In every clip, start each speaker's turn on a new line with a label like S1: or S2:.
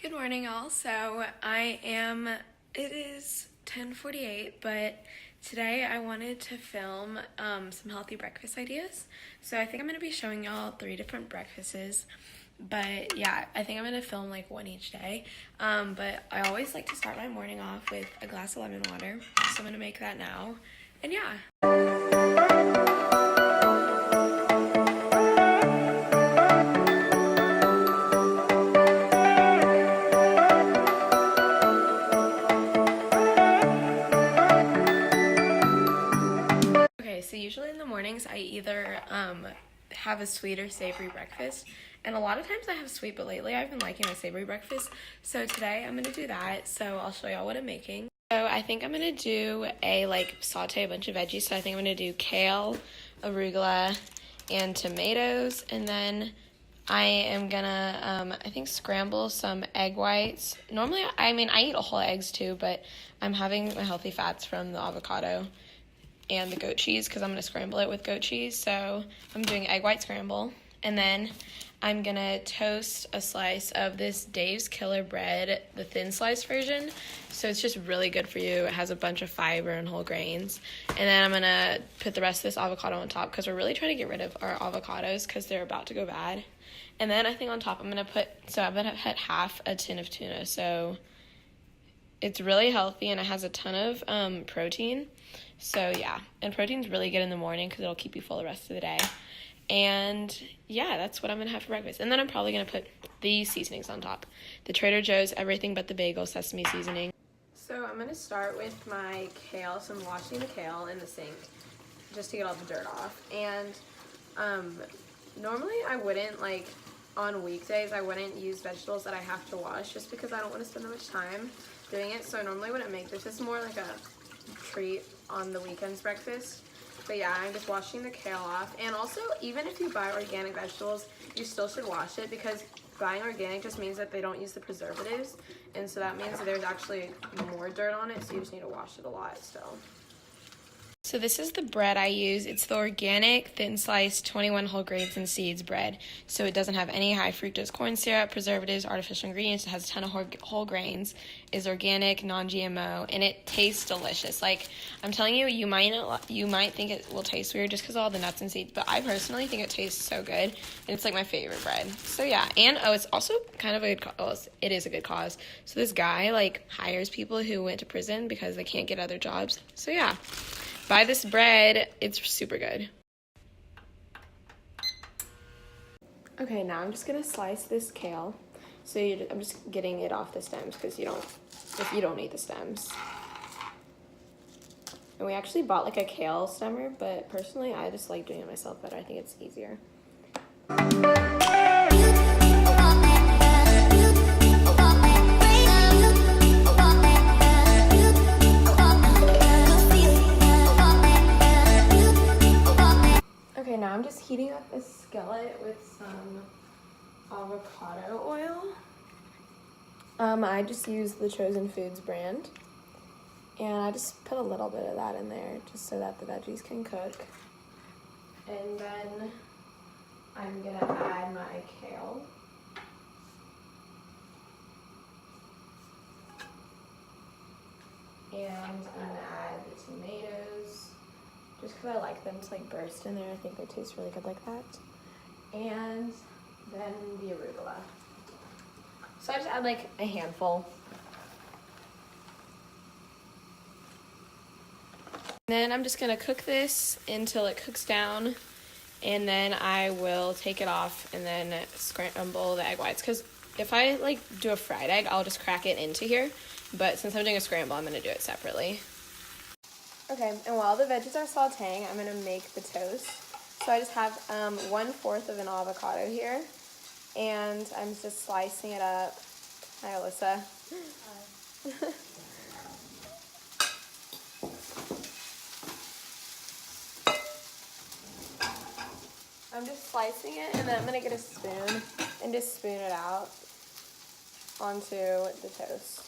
S1: Good morning, all. It is 10:48, but today I wanted to film some healthy breakfast ideas. So I think I'm going to be showing y'all 3 different breakfasts. But yeah, I think I'm going to film like one each day. But I always like to start my morning off with a glass of lemon water. So I'm going to make that now. And yeah. So usually in the mornings I either have a sweet or savory breakfast, and a lot of times I have sweet, but lately I've been liking a savory breakfast. So today I'm gonna do that. So I'll show y'all what I'm making. So I think I'm gonna do saute a bunch of veggies. So I think I'm gonna do kale, arugula, and tomatoes, and then I am gonna I think scramble some egg whites. Normally, I eat whole eggs too, but I'm having my healthy fats from the avocado and the goat cheese because I'm going to scramble it with goat cheese. So I'm doing egg white scramble. And then I'm going to toast a slice of this Dave's Killer Bread, the thin slice version. So it's just really good for you. It has a bunch of fiber and whole grains. And then I'm going to put the rest of this avocado on top because we're really trying to get rid of our avocados because they're about to go bad. And then I think on top I'm going to put half a tin of tuna. So it's really healthy and it has a ton of protein. So yeah, and protein's really good in the morning because it'll keep you full the rest of the day. And yeah, that's what I'm going to have for breakfast. And then I'm probably going to put these seasonings on top. The Trader Joe's Everything But the Bagel Sesame Seasoning. So I'm going to start with my kale. So I'm washing the kale in the sink just to get all the dirt off. And normally I wouldn't, on weekdays, I wouldn't use vegetables that I have to wash just because I don't want to spend that much time doing it. So I normally wouldn't make this. This is more like a treat on the weekend's breakfast. But yeah, I'm just washing the kale off. And also, even if you buy organic vegetables, you still should wash it because buying organic just means that they don't use the preservatives. And so that means that there's actually more dirt on it, so you just need to wash it a lot still. So this is the bread I use. It's the organic thin sliced 21 whole grains and seeds bread. So it doesn't have any high fructose corn syrup, preservatives, artificial ingredients. It has a ton of whole grains, is organic, non-GMO, and it tastes delicious. I'm telling you, you might think it will taste weird just because of all the nuts and seeds, but I personally think it tastes so good, and it's like my favorite bread. So yeah, and it's also kind of a good cause. It is a good cause. So this guy hires people who went to prison because they can't get other jobs. So yeah. Buy this bread, it's super good. Okay, now I'm just gonna slice this kale. So I'm just getting it off the stems because you don't need the stems. And we actually bought a kale stemmer, but personally I just like doing it myself better. I think it's easier. Okay, now I'm just heating up a skillet with some avocado oil. I just use the Chosen Foods brand. And I just put a little bit of that in there just so that the veggies can cook. And then I'm gonna add my kale. And I'm gonna add the tomatoes. Just because I like them to burst in there. I think they taste really good like that. And then the arugula. So I just add a handful. And then I'm just gonna cook this until it cooks down. And then I will take it off and then scramble the egg whites. Because if I do a fried egg, I'll just crack it into here. But since I'm doing a scramble, I'm gonna do it separately. Okay, and while the veggies are sauteing, I'm gonna make the toast. So I just have 1/4 of an avocado here, and I'm just slicing it up. Hi, Alyssa. Hi. I'm just slicing it, and then I'm gonna get a spoon and just spoon it out onto the toast.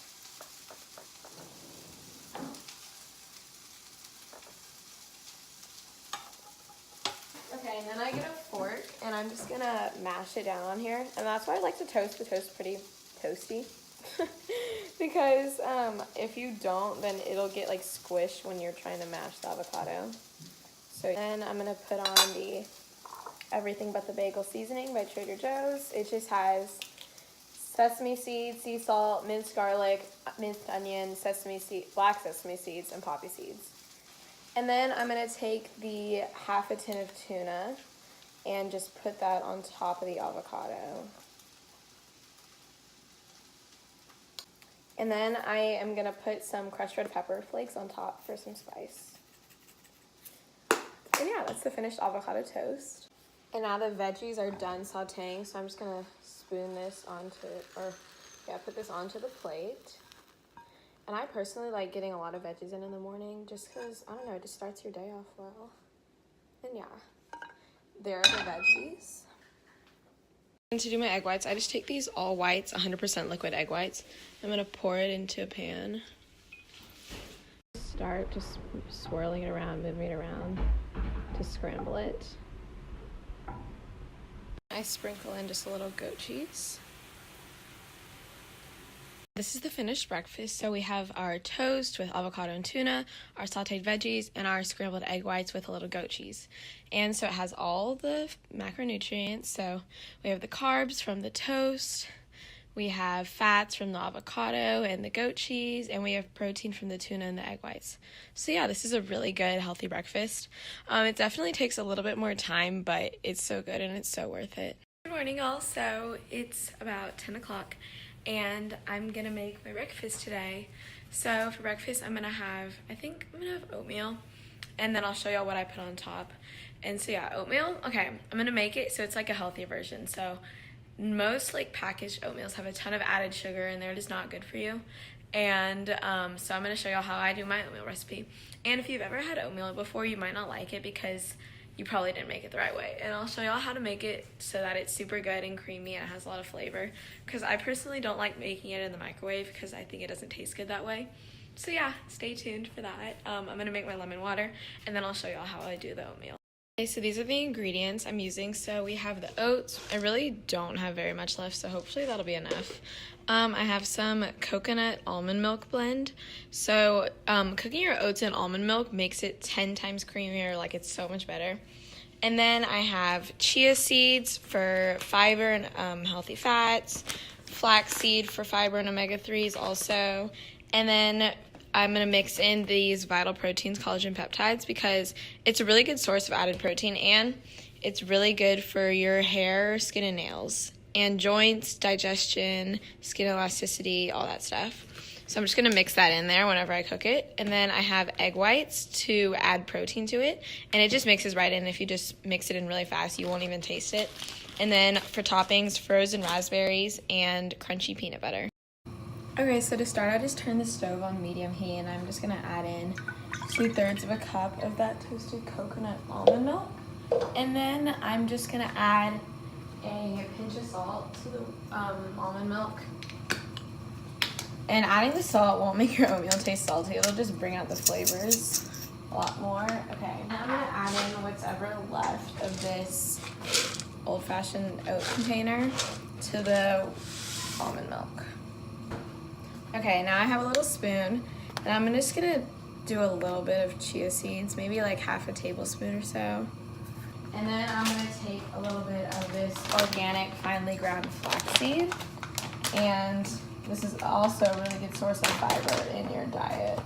S1: Okay, and then I get a fork, and I'm just gonna mash it down on here. And that's why I like to toast the toast pretty toasty. because if you don't, then it'll get like squished when you're trying to mash the avocado. So then I'm gonna put on the Everything But the Bagel seasoning by Trader Joe's. It just has sesame seeds, sea salt, minced garlic, minced onion, black sesame seeds, and poppy seeds. And then I'm gonna take the half a tin of tuna and just put that on top of the avocado. And then I am gonna put some crushed red pepper flakes on top for some spice. And yeah, that's the finished avocado toast. And now the veggies are done sauteing, so I'm just gonna spoon this put this onto the plate. And I personally like getting a lot of veggies in the morning just because, I don't know, it just starts your day off well. And yeah, there are the veggies. And to do my egg whites, I just take these all whites, 100% liquid egg whites. I'm gonna pour it into a pan. Start just swirling it around, moving it around to scramble it. I sprinkle in just a little goat cheese. This is the finished breakfast. So we have our toast with avocado and tuna, our sauteed veggies, and our scrambled egg whites with a little goat cheese. And so it has all the macronutrients. So we have the carbs from the toast, we have fats from the avocado and the goat cheese, and we have protein from the tuna and the egg whites. So yeah, this is a really good, healthy breakfast. It definitely takes a little bit more time, but it's so good and it's so worth it. Good morning, all. So it's about 10 o'clock. And I'm gonna make my breakfast today. So for breakfast, I think I'm gonna have oatmeal, and then I'll show y'all what I put on top. And so yeah, oatmeal, okay, I'm gonna make it so it's like a healthier version. So most like packaged oatmeals have a ton of added sugar and they're just not good for you. And so I'm gonna show y'all how I do my oatmeal recipe. And if you've ever had oatmeal before, you might not like it because you probably didn't make it the right way. And I'll show y'all how to make it so that it's super good and creamy and it has a lot of flavor. Because I personally don't like making it in the microwave because I think it doesn't taste good that way. So yeah, stay tuned for that. I'm gonna make my lemon water and then I'll show y'all how I do the oatmeal. Okay, so these are the ingredients I'm using. So we have the oats. I really don't have very much left, so hopefully that'll be enough. I have some coconut almond milk blend. So cooking your oats in almond milk makes it 10 times creamier, like it's so much better. And then I have chia seeds for fiber and healthy fats, flaxseed for fiber and omega-3s also. And then I'm going to mix in these Vital Proteins collagen peptides because it's a really good source of added protein and it's really good for your hair, skin, and nails, and joints, digestion, skin elasticity, all that stuff. So I'm just going to mix that in there whenever I cook it. And then I have egg whites to add protein to it. And it just mixes right in. If you just mix it in really fast, you won't even taste it. And then for toppings, frozen raspberries and crunchy peanut butter. Okay, so to start, I just turned the stove on medium heat, and I'm just going to add in 2/3 of a cup of that toasted coconut almond milk. And then I'm just going to add a pinch of salt to the almond milk. And adding the salt won't make your oatmeal taste salty. It'll just bring out the flavors a lot more. Okay, now I'm gonna add in whatever left of this old-fashioned oat container to the almond milk. Okay, now I have a little spoon, and I'm just gonna do a little bit of chia seeds, maybe like half a tablespoon or so. And then I'm gonna take a little bit of this organic, finely ground flaxseed, and this is also a really good source of fiber in your diet.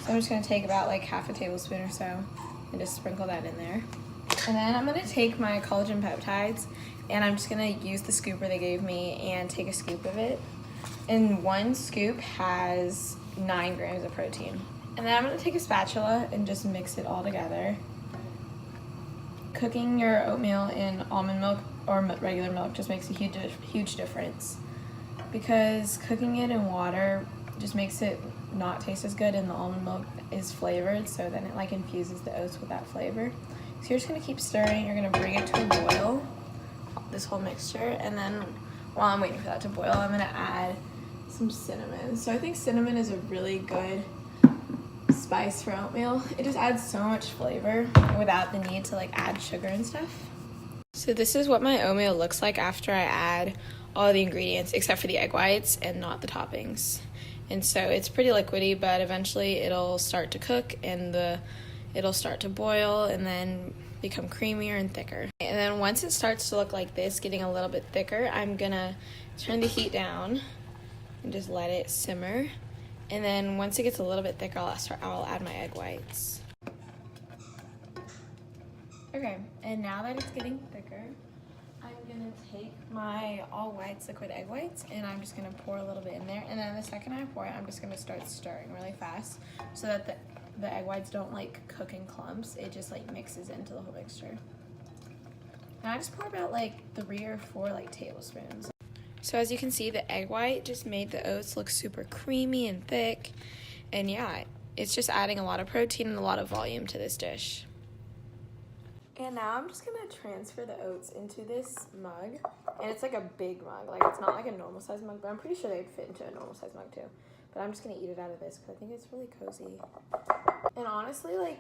S1: So I'm just gonna take about like half a tablespoon or so and just sprinkle that in there. And then I'm gonna take my collagen peptides and I'm just gonna use the scooper they gave me and take a scoop of it. And one scoop has 9 grams of protein. And then I'm gonna take a spatula and just mix it all together. Cooking your oatmeal in almond milk or regular milk just makes a huge difference, because cooking it in water just makes it not taste as good, and the almond milk is flavored, so then it like infuses the oats with that flavor. So you're just gonna keep stirring. You're gonna bring it to a boil, this whole mixture, and then while I'm waiting for that to boil, I'm gonna add some cinnamon. So I think cinnamon is a really good spice for oatmeal. It just adds so much flavor without the need to like add sugar and stuff. So this is what my oatmeal looks like after I add all of the ingredients except for the egg whites and not the toppings. And so it's pretty liquidy, but eventually it'll start to cook and it'll start to boil and then become creamier and thicker. And then once it starts to look like this, getting a little bit thicker, I'm gonna turn the heat down and just let it simmer. And then once it gets a little bit thicker, I'll add my egg whites. Okay, and now that it's getting thicker, I'm gonna take my all whites liquid egg whites and I'm just gonna pour a little bit in there. And then the second I pour it, I'm just gonna start stirring really fast so that the egg whites don't like cook in clumps. It just like mixes into the whole mixture. And I just pour about like 3 or 4 like tablespoons. So as you can see, the egg white just made the oats look super creamy and thick. And yeah, it's just adding a lot of protein and a lot of volume to this dish. And now I'm just gonna transfer the oats into this mug. And it's like a big mug, like it's not like a normal size mug, but I'm pretty sure they'd fit into a normal size mug too. But I'm just gonna eat it out of this because I think it's really cozy. And honestly, like,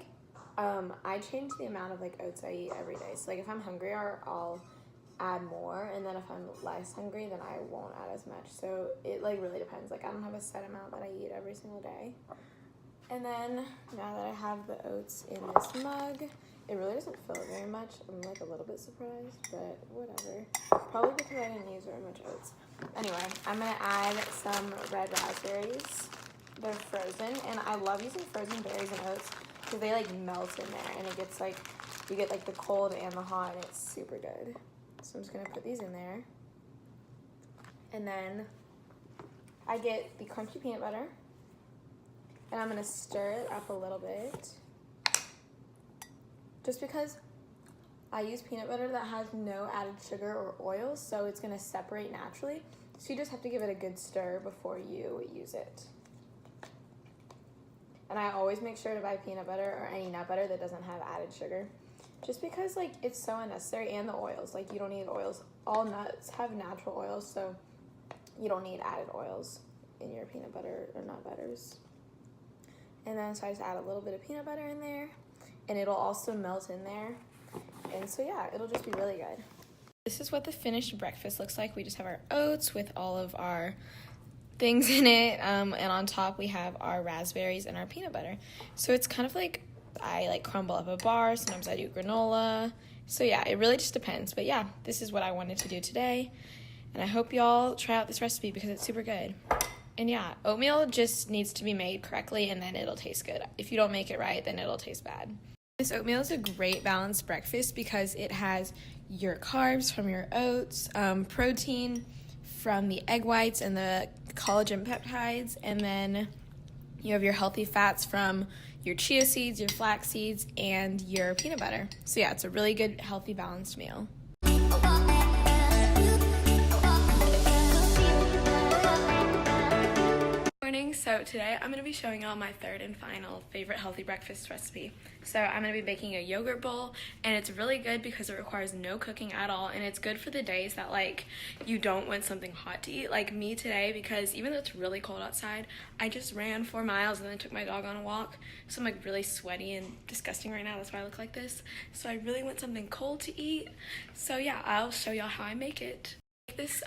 S1: I change the amount of like oats I eat every day. So like if I'm hungry, I'll add more, and then if I'm less hungry, then I won't add as much. So it like really depends. Like I don't have a set amount that I eat every single day. And then now that I have the oats in this mug, it really doesn't fill it very much. I'm like a little bit surprised, but whatever. Probably because I didn't use very much oats. Anyway, I'm gonna add some red raspberries. They're frozen, and I love using frozen berries and oats because they like melt in there, and it gets like, you get like the cold and the hot, and it's super good. So I'm just gonna put these in there. And then I get the crunchy peanut butter, and I'm gonna stir it up a little bit. Just because I use peanut butter that has no added sugar or oils, so it's gonna separate naturally. So you just have to give it a good stir before you use it. And I always make sure to buy peanut butter or any nut butter that doesn't have added sugar. Just because like it's so unnecessary, and the oils, like you don't need oils. All nuts have natural oils, so you don't need added oils in your peanut butter or nut butters. And then so I just add a little bit of peanut butter in there, and it'll also melt in there. And so yeah, it'll just be really good. This is what the finished breakfast looks like. We just have our oats with all of our things in it, and on top we have our raspberries and our peanut butter. So it's kind of like, I like crumble up a bar, sometimes I do granola. So yeah, it really just depends. But yeah, this is what I wanted to do today. And I hope y'all try out this recipe because it's super good. And yeah, oatmeal just needs to be made correctly and then it'll taste good. If you don't make it right, then it'll taste bad. This oatmeal is a great balanced breakfast because it has your carbs from your oats, protein from the egg whites and the collagen peptides, and then you have your healthy fats from your chia seeds, your flax seeds, and your peanut butter. So yeah, it's a really good, healthy, balanced meal. Morning. So today I'm going to be showing y'all my third and final favorite healthy breakfast recipe. So I'm going to be baking a yogurt bowl, and it's really good because it requires no cooking at all, and it's good for the days that like you don't want something hot to eat, like me today, because even though it's really cold outside, I just ran 4 miles and then took my dog on a walk, so I'm like really sweaty and disgusting right now. That's why I look like this. So I really want something cold to eat. So yeah, I'll show y'all how I make it. I make this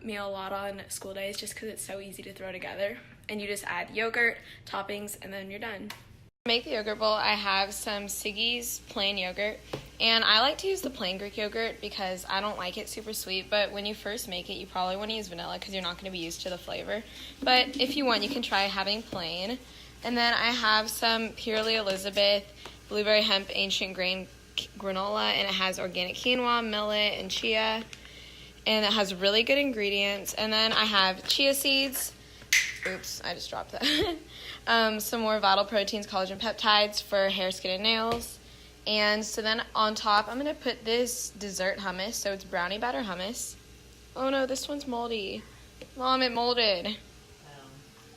S1: meal a lot on school days just because it's so easy to throw together. And you just add yogurt, toppings, and then you're done. To make the yogurt bowl, I have some Siggi's plain yogurt, and I like to use the plain Greek yogurt because I don't like it super sweet, but when you first make it, you probably want to use vanilla because you're not going to be used to the flavor. But if you want, you can try having plain. And then I have some Purely Elizabeth Blueberry Hemp Ancient Grain granola, and it has organic quinoa, millet, and chia, and it has really good ingredients. And then I have chia seeds. Oops, I just dropped that. Some more Vital Proteins, collagen peptides for hair, skin, and nails. And so then on top, I'm going to put this dessert hummus. So it's brownie batter hummus. Oh no, this one's moldy. Mom, it molded.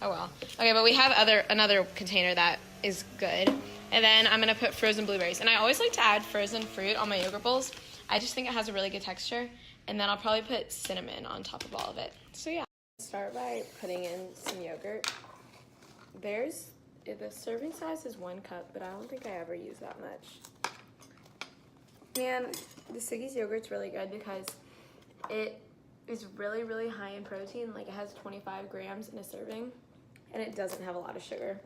S1: Oh well. Okay, but we have another container that is good. And then I'm going to put frozen blueberries. And I always like to add frozen fruit on my yogurt bowls. I just think it has a really good texture. And then I'll probably put cinnamon on top of all of it. So yeah. Start by putting in some yogurt. The serving size is 1 cup, but I don't think I ever use that much. And the Siggi's yogurt's really good because it is really, really high in protein. Like, it has 25 grams in a serving, and it doesn't have a lot of sugar.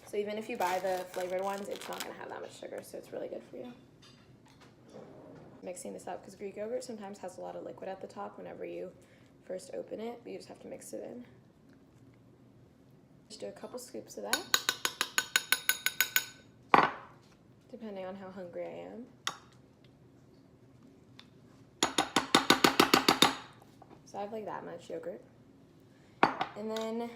S1: So even if you buy the flavored ones, it's not gonna have that much sugar, so it's really good for you. Mixing this up, because Greek yogurt sometimes has a lot of liquid at the top whenever you first open it, but you just have to mix it in. Just do a couple scoops of that, depending on how hungry I am. So I have like that much yogurt. And then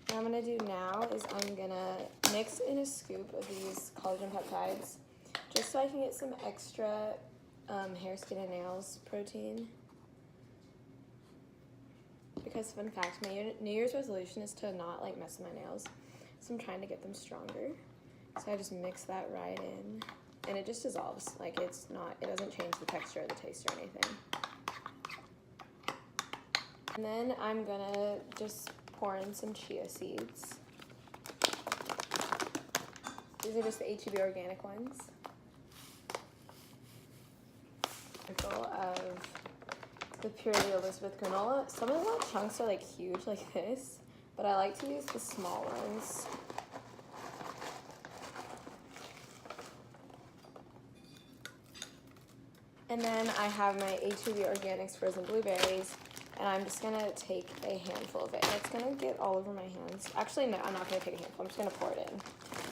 S1: what I'm gonna do now is I'm gonna mix in a scoop of these collagen peptides, just so I can get some extra hair, skin, and nails protein. Because fun fact, my New Year's resolution is to not like mess with my nails. So I'm trying to get them stronger. So I just mix that right in, and it just dissolves. Like, it doesn't change the texture or the taste or anything. And then I'm gonna just pour in some chia seeds. These are just the H-E-B organic ones. Full of the Purely Elizabeth granola. Some of the chunks are like huge like this, but I like to use the small ones. And then I have my H-E-B Organics frozen blueberries, and I'm just gonna take a handful of it, and it's gonna get all over my hands. Actually, no, I'm not gonna take a handful. I'm just gonna pour it in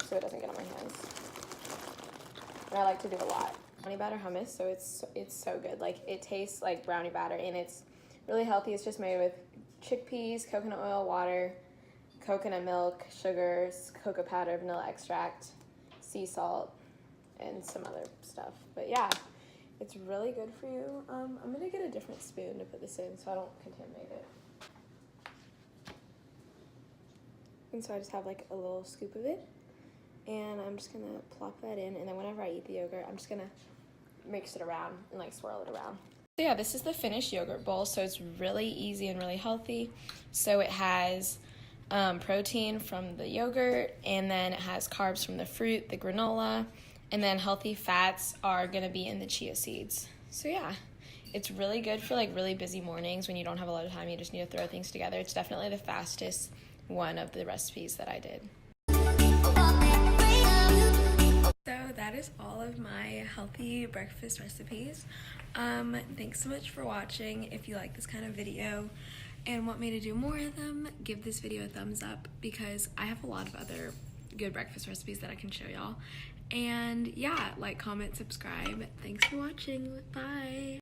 S1: so it doesn't get on my hands. And I like to do a lot. Brownie batter hummus, so it's so good. Like, it tastes like brownie batter, and it's really healthy. It's just made with chickpeas, coconut oil, water, coconut milk, sugars, cocoa powder, vanilla extract, sea salt, and some other stuff. But yeah, it's really good for you. I'm gonna get a different spoon to put this in so I don't contaminate it. And so I just have like a little scoop of it, and I'm just gonna plop that in, and then whenever I eat the yogurt, I'm just gonna mix it around and like swirl it around. So yeah, this is the finished yogurt bowl. So it's really easy and really healthy. So it has protein from the yogurt, and then it has carbs from the fruit, the granola, and then healthy fats are gonna be in the chia seeds. So yeah, it's really good for like really busy mornings when you don't have a lot of time. You just need to throw things together. It's definitely the fastest one of the recipes that I did. So that is all of my healthy breakfast recipes. Thanks so much for watching. If you like this kind of video and want me to do more of them, give this video a thumbs up, because I have a lot of other good breakfast recipes that I can show y'all. And yeah, like, comment, subscribe. Thanks for watching. Bye.